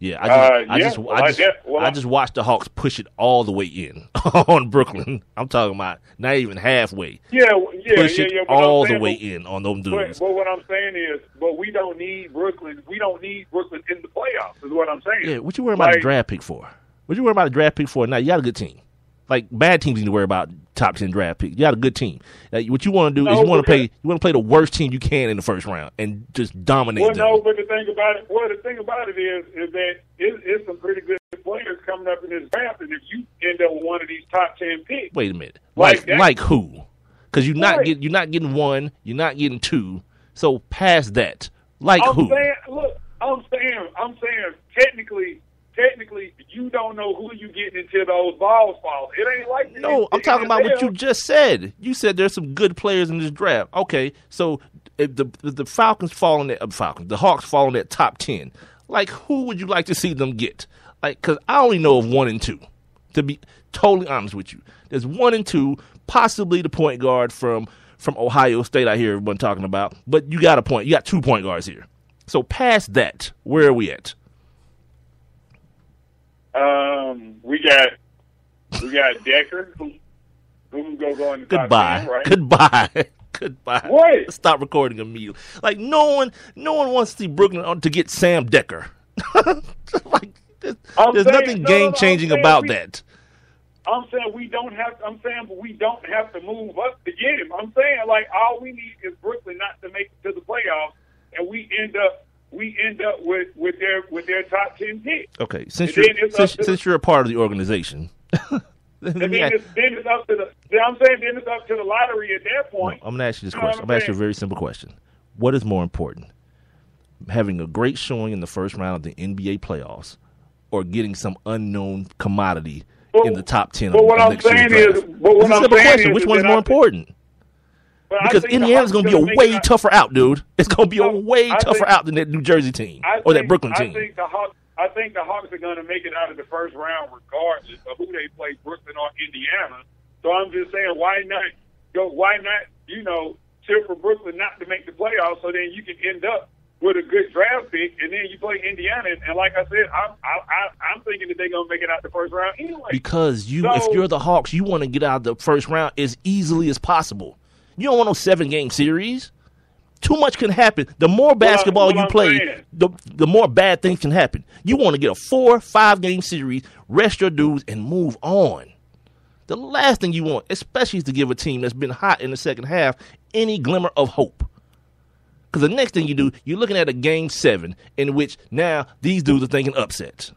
Yeah, I just watched the Hawks push it all the way in on Brooklyn. I'm talking about not even halfway. Push it all the way in on them dudes. But what I'm saying is, we don't need Brooklyn. We don't need Brooklyn in the playoffs. Is what I'm saying. Yeah, what you worry about a draft pick for? What you worry about a draft pick for? Now you got a good team. Like bad teams need to worry about top 10 draft picks. You got a good team. What you want to do is you want to play the worst team you can in the first round and just dominate them. But the thing about it is that it's some pretty good players coming up in this draft, and if you end up with one of these top 10 picks, wait a minute, like who? Because you're not getting one, you're not getting two. So past that, who? I'm saying technically, you don't know who you getting until those balls fall. It ain't like that. No, I'm talking about what you just said. You said there's some good players in this draft. Okay, so if the Falcons fall in that the Hawks fall in that top 10, who would you like to see them get? Because I only know of 1 and 2. To be totally honest with you, there's 1 and 2, possibly the point guard from Ohio State. I hear everyone talking about, but you got 2 point guards here. So past that, where are we at? We got Decker, who's going to go in the top 10, right? Goodbye. What? Stop recording immediately. No one wants to see Brooklyn to get Sam Decker. There's nothing game changing about that. I'm saying we don't have to move up to get him. I'm saying all we need is Brooklyn not to make it to the playoffs, and we end up with their top 10 pick. Okay, since you're a part of the organization, then it's up to the lottery at that point. No, I'm going to ask you this question. I'm going to ask you a very simple question. What is more important, having a great showing in the first round of the NBA playoffs, or getting some unknown commodity in the top 10 of next year's draft? Which one's more important? Because Indiana's going to be a way tougher out, dude. It's going to be a way tougher out than that New Jersey team or that Brooklyn team. I think the Hawks are going to make it out of the first round regardless of who they play, Brooklyn or Indiana. So I'm just saying, why not cheer for Brooklyn not to make the playoffs, so then you can end up with a good draft pick, and then you play Indiana. And like I said, I'm thinking that they're going to make it out the first round anyway. Because if you're the Hawks, you want to get out of the first round as easily as possible. You don't want no 7-game series. Too much can happen. The more basketball you play, the more bad things can happen. You want to get a 4-5 game series, rest your dudes, and move on. The last thing you want, especially, is to give a team that's been hot in the second half any glimmer of hope. Because the next thing you do, you're looking at a game 7 in which now these dudes are thinking upsets.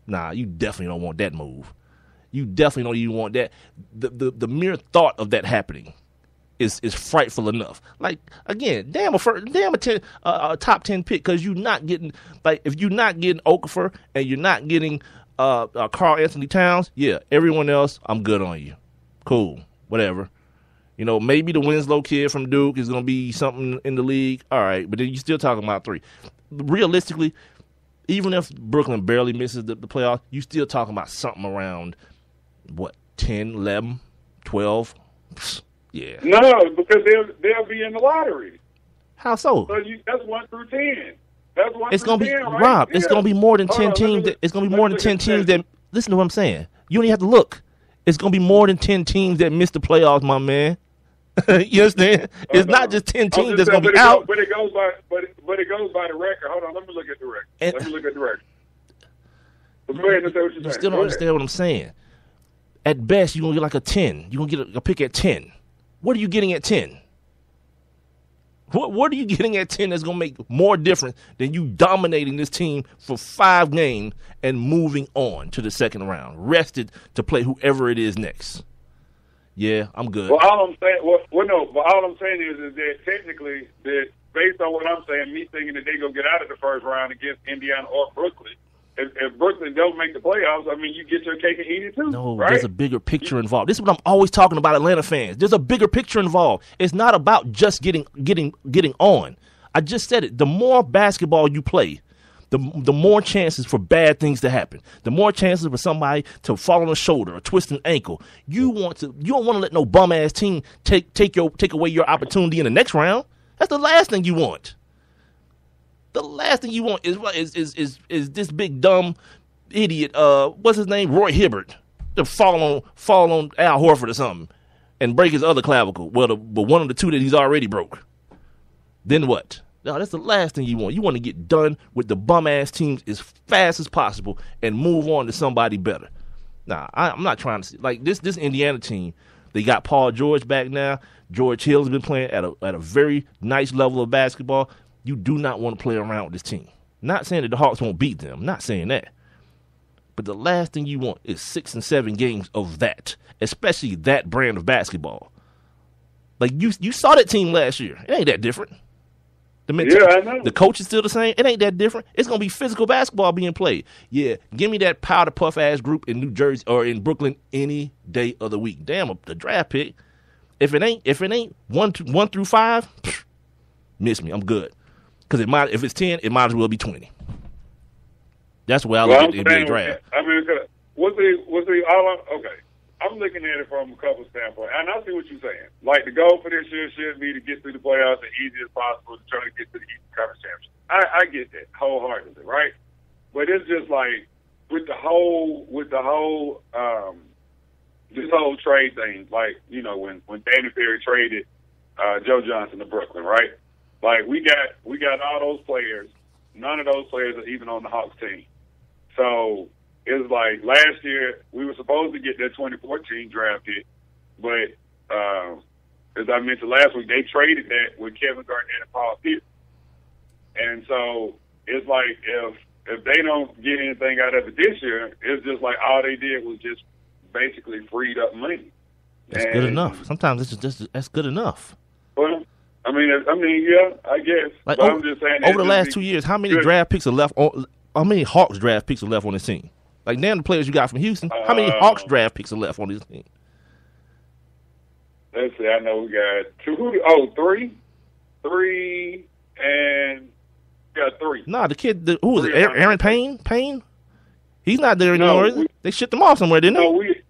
Nah, you definitely don't want that move. You definitely don't even want that. The mere thought of that happening is frightful enough. Again, damn a top 10 pick, because you're not getting, if you're not getting Okafor and you're not getting Karl Anthony Towns, yeah, everyone else, I'm good on you. Cool, whatever. Maybe the Winslow kid from Duke is going to be something in the league. All right, but then you're still talking about 3. Realistically, even if Brooklyn barely misses the playoffs, you're still talking about something around, 10, 11, 12? Yeah. No, because they'll be in the lottery. How so? So that's 1 through 10. That's 1 it's through 10, right? Rob, it's going to be more than 10 teams. It's going to be more than 10 teams that, listen to what I'm saying. You don't even have to look. It's going to be more than 10 teams that miss the playoffs, my man. You understand? It's not just 10 teams that's going to be out. But it goes by the record. Hold on, let me look at the record. Go ahead and say what you're saying. You still don't understand what I'm saying. At best, you're going to get a 10. You're going to get a pick at 10. What are you getting at 10? What are you getting at 10 that's going to make more difference than you dominating this team for 5 games and moving on to the second round, rested to play whoever it is next? Yeah, I'm good. Well, all I'm saying is that technically, that based on what I'm saying, me thinking that they're going to get out of the first round against Indiana or Brooklyn, if Brooklyn don't make the playoffs, I mean, you get your cake and eat it too. No, right? There's a bigger picture involved. This is what I'm always talking about, Atlanta fans. There's a bigger picture involved. It's not about just getting on. I just said it. The more basketball you play, the more chances for bad things to happen. The more chances for somebody to fall on the shoulder or twist an ankle. You don't want to let no bum ass team take away your opportunity in the next round. That's the last thing you want. The last thing you want is this big dumb idiot. What's his name? Roy Hibbert to fall on Al Horford or something and break his other clavicle. Well, but one of the two that he's already broke. Then what? No, that's the last thing you want. You want to get done with the bum-ass teams as fast as possible and move on to somebody better. Nah, I'm not trying to see. Like, this Indiana team, they got Paul George back now. George Hill's been playing at a very nice level of basketball. You do not want to play around with this team. Not saying that the Hawks won't beat them. Not saying that. But the last thing you want is 6 and 7 games of that, especially that brand of basketball. Like, you saw that team last year. It ain't that different. I know. The coach is still the same. It ain't that different. It's going to be physical basketball being played. Yeah, give me that powder puff ass group in New Jersey or in Brooklyn any day of the week. Damn, the draft pick. If it ain't 1 through 5, miss me. I'm good. Because if it's 10, it might as well be 20. That's the way I look at the NBA draft. I mean, okay. I'm looking at it from a couple standpoints, and I see what you're saying. Like, the goal for this year should be to get through the playoffs as easy as possible to try to get to the Eastern Conference Championship. I get that wholeheartedly, right? But it's just like with the whole this whole trade thing. Like, you know, when Danny Ferry traded Joe Johnson to Brooklyn, right? Like, we got all those players. None of those players are even on the Hawks team. So it's like last year we were supposed to get that 2014 draft pick, but as I mentioned last week, they traded that with Kevin Garnett and Paul Pierce. And so it's like if they don't get anything out of it this year, it's just like all they did was just basically freed up money. That's good enough. Sometimes that's good enough. Well, I mean, yeah, I guess. Like, but I'm just saying over the last 2 years, how many draft picks are left on? How many Hawks draft picks are left on this team? Like, now the players you got from Houston, how many Hawks draft picks are left on this team? Let's see. I know we got three, and we got 3. Nah, the kid, who was it? Aaron Payne? Payne? He's not there anymore, is he? They shipped him off somewhere, didn't they?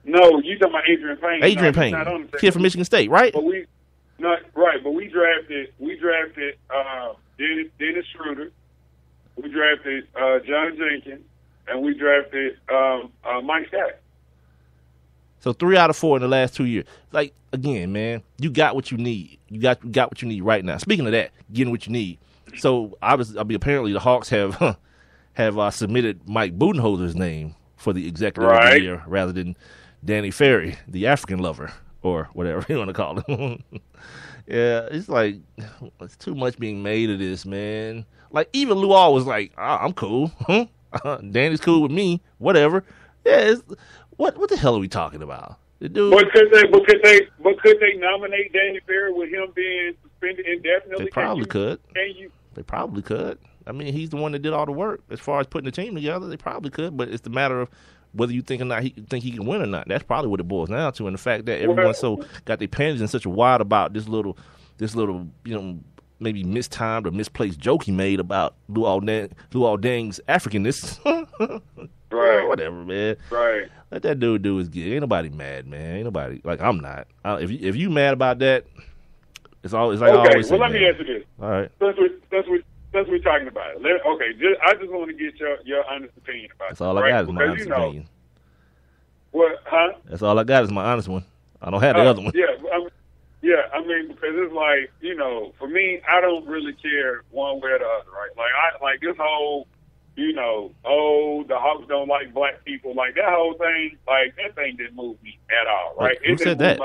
No, you talking about Adrian Payne? Adrian Payne, kid from Michigan State, right? But we drafted Dennis Schroeder, we drafted John Jenkins, and we drafted Mike Scott. So 3 out of 4 in the last 2 years. Like, again, man, you got what you need. You got what you need right now. Speaking of that, getting what you need. So apparently the Hawks have submitted Mike Budenholzer's name for the executive of the year rather than Danny Ferry, the African lover, or whatever you want to call him. Yeah, it's like it's too much being made of this, man. Like, even Luol was like, I'm cool. Danny's cool with me. Whatever. Yeah, what the hell are we talking about? The dude. But could they nominate Danny Ferry with him being suspended indefinitely? They probably could. They probably could. I mean, he's the one that did all the work as far as putting the team together. They probably could, but it's the matter of whether you think he can win or not. That's probably what it boils down to, and the fact that everyone's so got their panties in such a wad about this little, maybe mistimed or misplaced joke he made about Luol Deng's Africanness. Right. Whatever, man. Right. Let that dude do his gig. Ain't nobody mad, man. Ain't nobody, like, I'm not. If you mad about that, it's like okay, I always say. Well, let me answer this. All right. Since we're talking about it. I just want to get your honest opinion about it. That's all I got is my honest opinion. What, huh? That's all I got is my honest one. I don't have the other one. Yeah, I mean, because it's like, for me, I don't really care one way or the other, right? Like this whole, the Hawks don't like black people, like that whole thing, like that thing didn't move me at all, right? Who said that?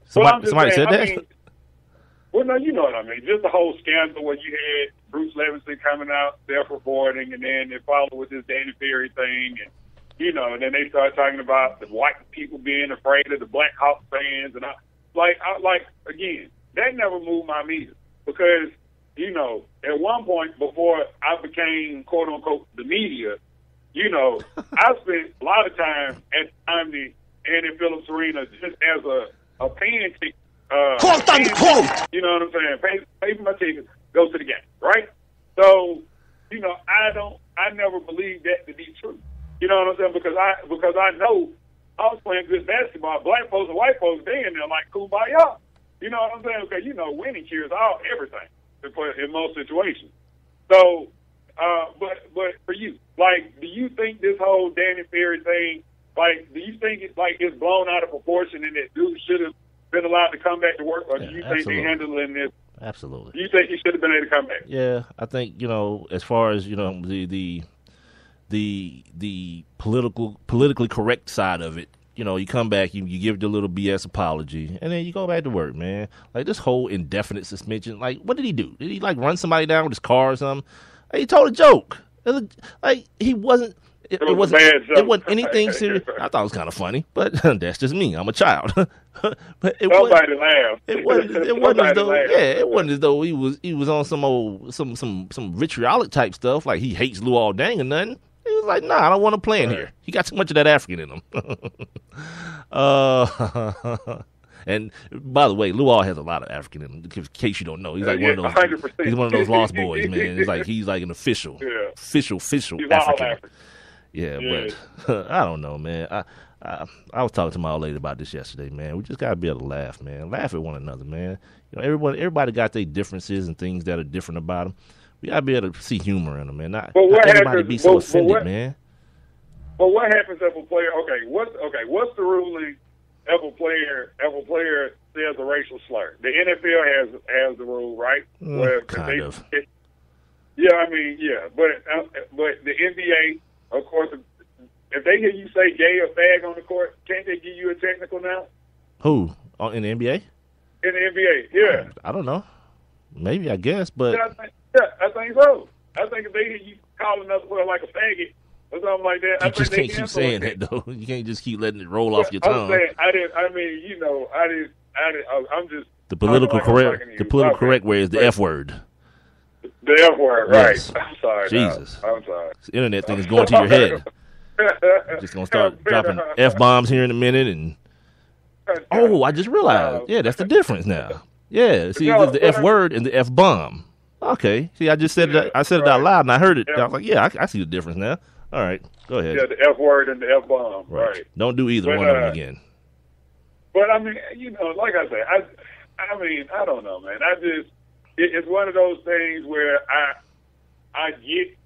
Somebody said that? Well, no, you know what I mean. Just the whole scandal where you had Bruce Levinson coming out self-reporting, and then it followed with this Danny Ferry thing, and then they started talking about the white people being afraid of the Black Hawks fans, and again, that never moved my meter because, at one point before I became quote unquote the media, I spent a lot of time at the Andy Phillips Arena just as a fan ticket. Quote unquote. You know what I'm saying? Pay for my tickets, go to the game, right? So, I never believed that to be true. You know what I'm saying? Because I know I was playing good basketball. Black folks and white folks, they in there like kumbaya. You know what I'm saying? Because winning cures everything. in most situations. So, but for you, like, do you think this whole Danny Ferry thing, like, do you think it's blown out of proportion and that dude should have been allowed to come back to work, or do you think they're handling this? Absolutely. Do you think he should have been able to come back? Yeah, I think, as far as, the politically correct side of it, you come back, you give the little BS apology, and then you go back to work, man. Like, this whole indefinite suspension, like, what did he do? Did he, like, run somebody down with his car or something? Like, he told a joke. Like, he wasn't. It wasn't anything serious. I thought it was kind of funny, but that's just me. I'm a child. But nobody laughed. It wasn't as though. Yeah, it wasn't as though he was on some vitriolic type stuff, like he hates Luol Deng or nothing. He was like, nah, I don't want to play in here. He got too much of that African in him. And by the way, Luol has a lot of African in him. In case you don't know, he's like one of those. 100%. He's one of those lost boys, man. He's like an official he's African. Yeah, but I don't know, man. I was talking to my old lady about this yesterday, man. We just gotta be able to laugh, man. Laugh at one another, man. Everybody got their differences and things that are different about them. We gotta be able to see humor in them, man. Not everybody be so offended, man. But what happens if a player? What's the ruling if a player says a racial slur? The NFL has the rule, right? Kind of. But the NBA, of course, if they hear you say gay or fag on the court, can't they give you a technical now? Who? In the NBA? In the NBA, yeah. I don't know. Maybe, I guess, but I think so. I think if they hear you call another player like a faggot or something like that, you just can't keep saying that, though. You can't just keep letting it roll off your tongue. I'm just the political correct way is the F word. The F word, right? Yes. I'm sorry. Jesus, no. I'm sorry. This internet thing is going to your head. Just gonna start dropping F-bombs here in a minute, and I just realized, that's the difference now. Yeah, see, there's the F word and the F-bomb. Okay, see, I just said it. I said it out loud, and I heard it. I was like, I see the difference now. All right, go ahead. Yeah, the F word and the F-bomb. Right. Don't do either one of them again. But I mean, like I said, I don't know, man. It's one of those things where I get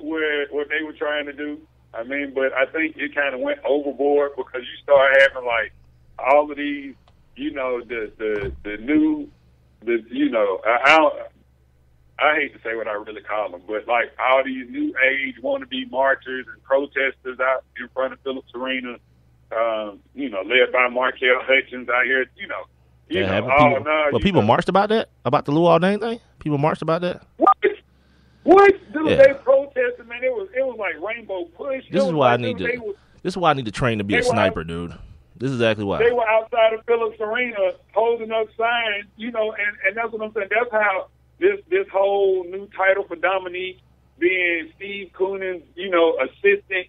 what they were trying to do. I mean, but I think it kind of went overboard because you start having like all of these, I hate to say what I really call them, but like all these new age wannabe marchers and protesters out in front of Phillips Arena, led by Markel Hutchins out here, people marched about that? About the Luol Deng thing? People marched about that? What? Dude, they protested, man. It was like Rainbow Push. This is why I need to train to be a sniper, dude. This is exactly why. They were outside of Phillips Arena holding up signs, and that's what I'm saying. That's how this whole new title for Dominique being Steve Koonen's, assistant,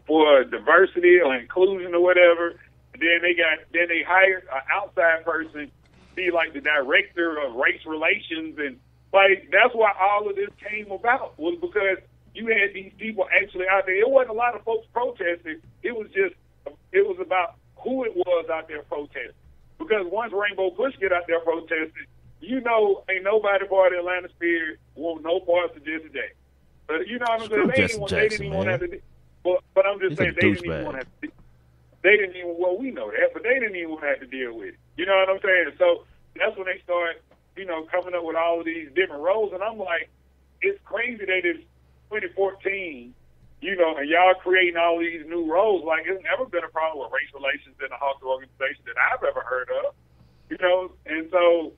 for diversity or inclusion or whatever. And then they hired an outside person to be like the director of race relations, and like that's why all of this came about, was because you had these people actually out there. It wasn't a lot of folks protesting. It was about who it was out there protesting. Because once Rainbow Push get out there protesting, ain't nobody part of the Atlanta Spirit want no parts of this today. But you know what I'm saying? They didn't even want to have to. But I'm just saying they didn't even want to have to. They didn't even. Well, we know that, but they didn't even want to have to deal with it. You know what I'm saying? So that's when they start, coming up with all of these different roles, and I'm like, it's crazy that it's 2014. And y'all creating all these new roles. Like, it's never been a problem with race relations in the Hawks organization that I've ever heard of. And so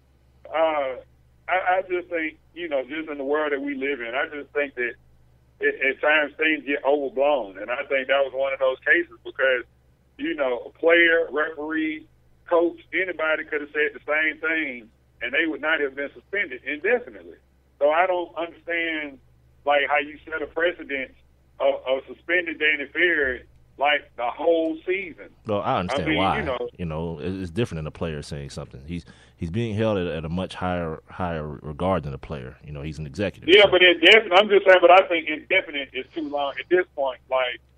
I just think, just in the world that we live in, I just think that at times things get overblown. And I think that was one of those cases because, a player, referee, coach, anybody could have said the same thing and they would not have been suspended indefinitely. So I don't understand, like, how you set a precedent of suspending Danny Ferry like the whole season. Well, I understand why. It's different than a player saying something. He's He's being held at a much higher regard than a player. You know, he's an executive. Yeah, so. but indefinite. I'm just saying, but I think indefinite is too long at this point.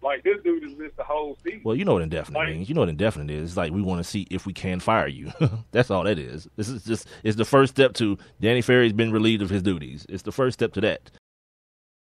Like this dude has missed the whole season. Well, you know what indefinite means. You know what indefinite is. It's like we want to see if we can fire you. That's all that is. This is just it's the first step to Danny Ferry's been relieved of his duties. It's the first step to that.